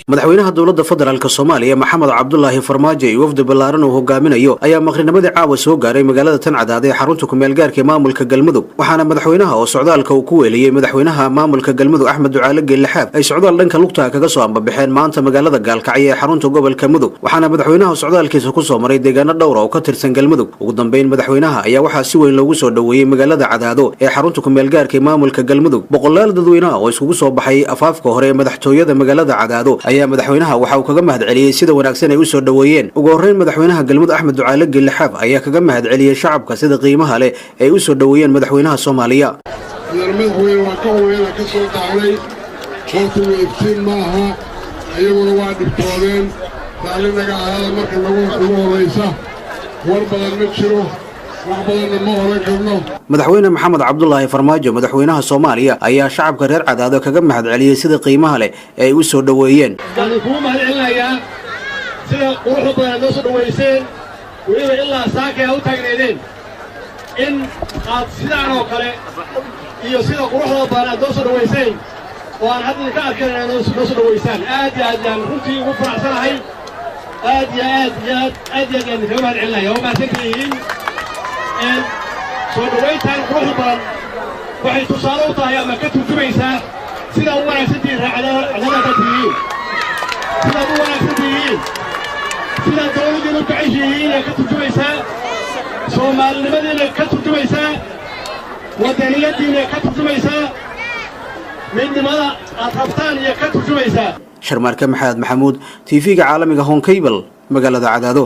madaxweynaha dowladda federaalka Soomaaliya Maxamed Cabdullaahi Farmaajo iyo wafdi ballaaran oo hogaaminayo ayaa maqrinamadii caawa soo gaaray magaalada Tancadaad ee xarunta ku meel gaarka maamulka Galmudug waxaana madaxweynaha oo socdaalka uu ku weeliyay madaxweynaha maamulka Galmudug Axmed Ducaale Geelaxaab ay socdaal dhanka lugta kaga soo ambabaxeen maanta magaalada Gaalkacyo ee xarunta gobolka Mudug waxaana madaxweynaha socdaalkiisa ku soo maray deegaano dhowr oo ka tirsan Galmudug ugu dambeyn madaxweynaha ayaa waxa si weyn loogu soo dhaweeyay magaalada Cadaado ee xarunta ku meel gaarka maamulka Galmudug boqolaal dadweyne oo iskugu soo baxay afaafka hore ee madaxtooyada magaalada Cadaado ayaa madaxweynaha waxa uu kaga mahad celiyay sida wanaagsan ay u soo dhaweeyeen ugu horeyn madaxweynaha Galmudug Axmed Ducaale Geelaxaab ayaa kaga mahad celiyay shacabka sida qiimaha leh ay u soo dhaweeyeen madaxweynaha Soomaaliya madaxweyne waa ka weyn ka soo dhacay qoto weeftiin maaha ayaguna waa dhibtoodeen taalinaga ahaada marka lagu horeysa war badan ma jiro wax badan ma oran karno madaxweyne Maxamed Cabdullaahi Farmaajo madaxweynaha Soomaaliya ayaa shacabka reer Cadaado kaga mahad celiyay sida qiimaha leh ay u soo dhaweeyeen sida quruxda badan loo soo dhaweyseen weliba ilaa saaka ay u taagneedeen in aad sidaan oo kale iyo sida quruxda badan aad loo soo dhaweyseen oo aan hadda ka arkayna loo soo dhaweysaan aad iyo aad aan runtii ugu faraxsanahay aad iyo aad kaga mahad celinayaa oo mahadsantihiin soo dhaweyntaan quruxda badan waxay tusaale u tahay ama ka turjumaysaa sida u wanaagsantihiin raacadada tihiin sida u wanaagsantihiin sida dawladdiina u kacaysihiin ee ka turjumaysaa soomaalinimadeena ka turjumaysaa wadaniyaddiina ka turjumaysaa midnimada aad rabtaan iyo ka turjumaysaa Sharmaarka Maxamed Maxamuud TV-ga caalamiga Hon Cable magaalada Cadaado.